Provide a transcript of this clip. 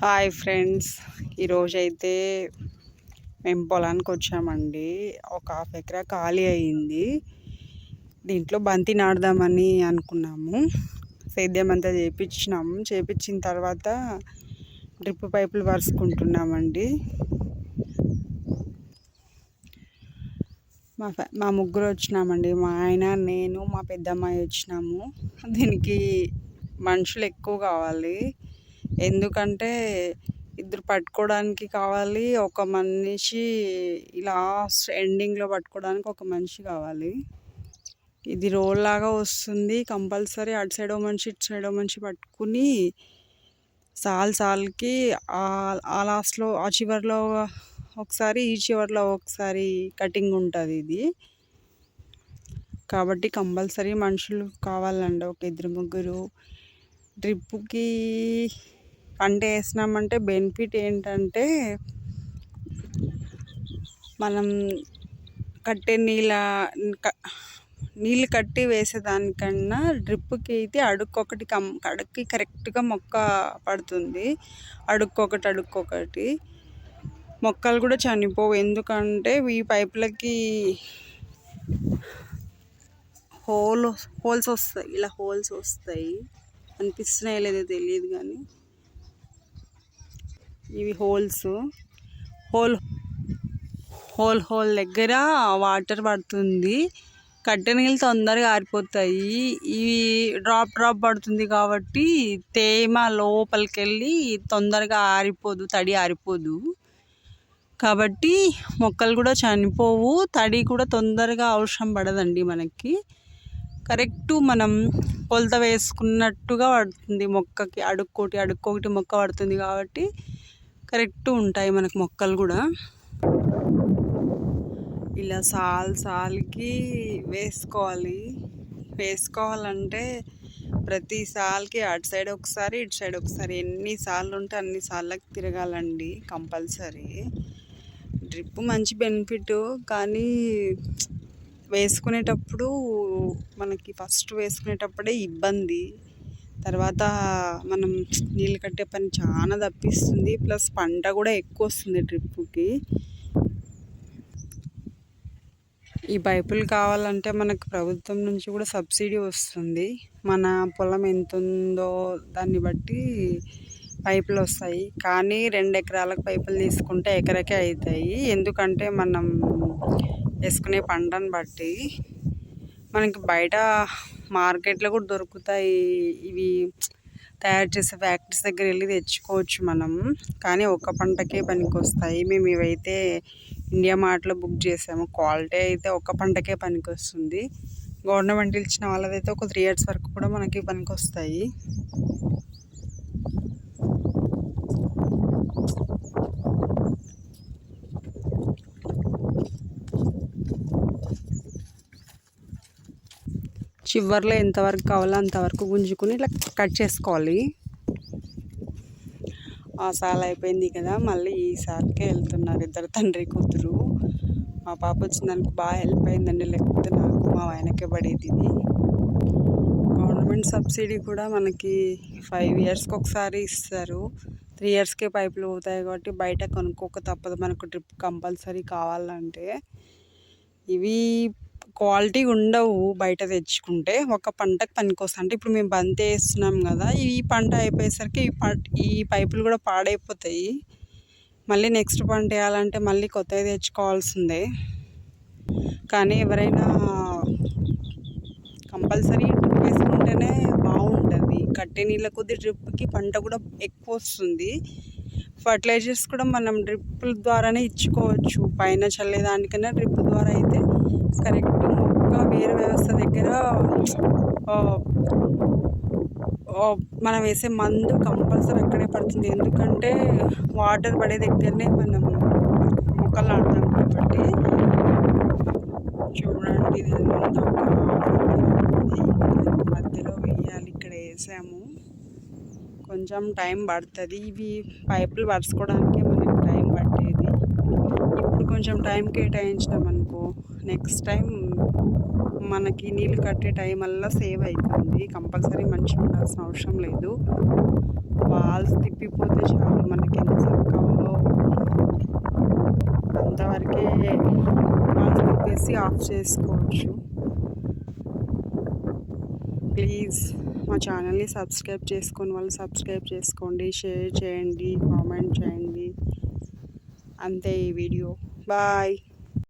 Hi friends, ఈరోజైతే మేము పొలానికి వచ్చామండి. ఒక హాఫ్ ఎకరా ఖాళీ అయ్యింది. దీంట్లో బంతి నాటుదామని అనుకున్నాము. సేద్యం అంతా చేపించిన తర్వాత డ్రిప్ పైపులు వరుసుకుంటున్నామండి. మా ముగ్గురు వచ్చినామండి. మా ఆయన, నేను, మా పెద్దమ్మాయి వచ్చినాము. దీనికి మనుషులు ఎక్కువ కావాలి, ఎందుకంటే ఇద్దరు పట్టుకోవడానికి కావాలి, ఒక మనిషి లాస్ట్ ఎండింగ్లో పట్టుకోవడానికి ఒక మనిషి కావాలి. ఇది రోల్ లాగా వస్తుంది. కంపల్సరీ అటు సైడ్ మనిషి ఇటు సైడ్ మనిషి పట్టుకుని సాల్కి ఆ లాస్ట్లో ఆ చివరిలో ఒకసారి ఈ చివరిలో ఒకసారి కటింగ్ ఉంటుంది ఇది. కాబట్టి కంపల్సరీ మనుషులు కావాలండి, ఒక ఇద్దరు ముగ్గురు. డ్రిప్కి పంట వేసినామంటే బెనిఫిట్ ఏంటంటే, మనం కట్టే నీళ్ళు కట్టి వేసేదానికన్నా డ్రిప్కి అయితే అడుక్కి కరెక్ట్గా మొక్క పడుతుంది. అడుక్కొకటి మొక్కలు కూడా చనిపోవు. ఎందుకంటే ఈ పైపులకి హోల్స్ వస్తాయి, ఇలా హోల్స్ వస్తాయి. అనిపిస్తున్నాయి లేదో తెలియదు కానీ ఇవి హోల్ దగ్గర వాటర్ పడుతుంది. కట్టె నీళ్ళు తొందరగా ఆరిపోతాయి. ఇవి డ్రాప్ పడుతుంది కాబట్టి తేమ లోపలికి వెళ్ళి తొందరగా ఆరిపోదు, తడి ఆరిపోదు. కాబట్టి మొక్కలు కూడా చనిపోవు. తడి కూడా తొందరగా అవసరం పడదండి మనకి. కరెక్ట్ మనం కొలత వేసుకున్నట్టుగా పడుతుంది మొక్కకి. అడుక్కోటి మొక్క పడుతుంది కాబట్టి కరెక్ట్ ఉంటాయి మనకు మొక్కలు కూడా. ఇలా సాల్కి వేసుకోవాలంటే ప్రతి సాల్కి అటు సైడ్ ఒకసారి ఇటు సైడ్ ఒకసారి ఎన్ని సార్లు ఉంటే అన్ని సార్లకు తిరగాలండి కంపల్సరీ. డ్రిప్ మంచి బెనిఫిట్, కానీ వేసుకునేటప్పుడు మనకి ఫస్ట్ వేసుకునేటప్పుడే ఇబ్బంది. తర్వాత మనం నీళ్ళు కట్టే పని చాలా తప్పిస్తుంది. ప్లస్ పంట కూడా ఎక్కువ వస్తుంది డ్రిప్కి. ఈ పైపులు కావాలంటే మనకు ప్రభుత్వం నుంచి కూడా సబ్సిడీ వస్తుంది. మన పొలం ఎంత ఉందో దాన్ని బట్టి పైపులు వస్తాయి. కానీ 2 ఎకరాలకు పైపులు తీసుకుంటే ఎకరకే అవుతాయి. ఎందుకంటే మనం వేసుకునే పంటను బట్టి. మనకి బయట మార్కెట్లో కూడా దొరుకుతాయి. ఇవి తయారు చేసే ఫ్యాక్టరీస్ దగ్గర వెళ్ళి తెచ్చుకోవచ్చు మనం, కానీ ఒక్క పంటకే పనికి వస్తాయి. మేము ఇవైతే ఇండియా మార్ట్లో బుక్ చేసాము. క్వాలిటీ అయితే ఒక్క పంటకే పనికి వస్తుంది. గవర్నమెంట్ ఇచ్చిన వాళ్ళదైతే ఒక 3 years వరకు కూడా మనకి పనికి వస్తాయి. చివర్లో ఎంతవరకు కావాలో అంతవరకు గుంజుకుని ఇట్లా కట్ చేసుకోవాలి. ఆ సాల్ అయిపోయింది కదా, మళ్ళీ ఈ సాల్కే వెళ్తున్నారు ఇద్దరు తండ్రి కూతురు. మా పాప వచ్చిందానికి బాగా హెల్ప్ అయిందండి, లేకపోతే నాకు మా ఆయనకే పడేది ఇది. గవర్నమెంట్ సబ్సిడీ కూడా మనకి 5 yearsకి ఒకసారి ఇస్తారు. 3 yearsకే పైపులు పోతాయి కాబట్టి బయట కొనుక్కోక తప్పదు మనకు డ్రిప్ కంపల్సరీ కావాలంటే. ఇవి క్వాలిటీ ఉండవు బయట తెచ్చుకుంటే. ఒక పంటకు పనికొస్తాయి. అంటే ఇప్పుడు మేము బంతి వేస్తున్నాం కదా, ఈ పంట అయిపోయేసరికి ఈ పైపులు కూడా పాడైపోతాయి. మళ్ళీ నెక్స్ట్ పంట వేయాలంటే మళ్ళీ కొత్తవి తెచ్చుకోవాల్సిందే. కానీ ఎవరైనా కంపల్సరీ డ్రిప్ వేసుకుంటేనే బాగుంటుంది. కట్టె నీళ్ళ కొద్ది డ్రిప్కి పంట కూడా ఎక్కువ వస్తుంది. ఫర్టిలైజర్స్ కూడా మనం డ్రిప్ ద్వారానే ఇచ్చుకోవచ్చు. పైన చల్లేదానికన్నా డ్రిప్ ద్వారా అయితే కరెక్ట్ మొక్క వేరు వ్యవస్థ దగ్గర మనం వేసే మందు కంపల్సరీ అక్కడే పడుతుంది. ఎందుకంటే వాటర్ పడే దగ్గరనే మనం మొక్కలు నాటుతాం కాబట్టి. చూడండి, ఇది మధ్యలో వేయాలి. ఇక్కడ వేసాము, కొంచెం టైం పడుతుంది. ఇవి పైపులు వరుసుకోవడానికే మనకు టైం పట్టేది. ఇప్పుడు కొంచెం టైం కేటాయించినాం అనుకో, నెక్స్ట్ టైం మనకి నీళ్ళు కట్టే టైం వల్ల సేవ్ అవుతుంది. కంపల్సరీ మంచిగా ఉండాల్సిన అవసరం లేదు. వాల్స్ తిప్పిపోతే చాలు మన అంతవరకే ఆన్ చెప్పేసి ఆఫ్ చేసుకోవచ్చు. ప్లీజ్ మా ఛానల్ని సబ్స్క్రైబ్ చేసుకొని వాళ్ళు సబ్స్క్రైబ్ చేసుకోండి, షేర్ చేయండి, కామెంట్ చేయండి. అంతే ఈ వీడియో. బాయ్.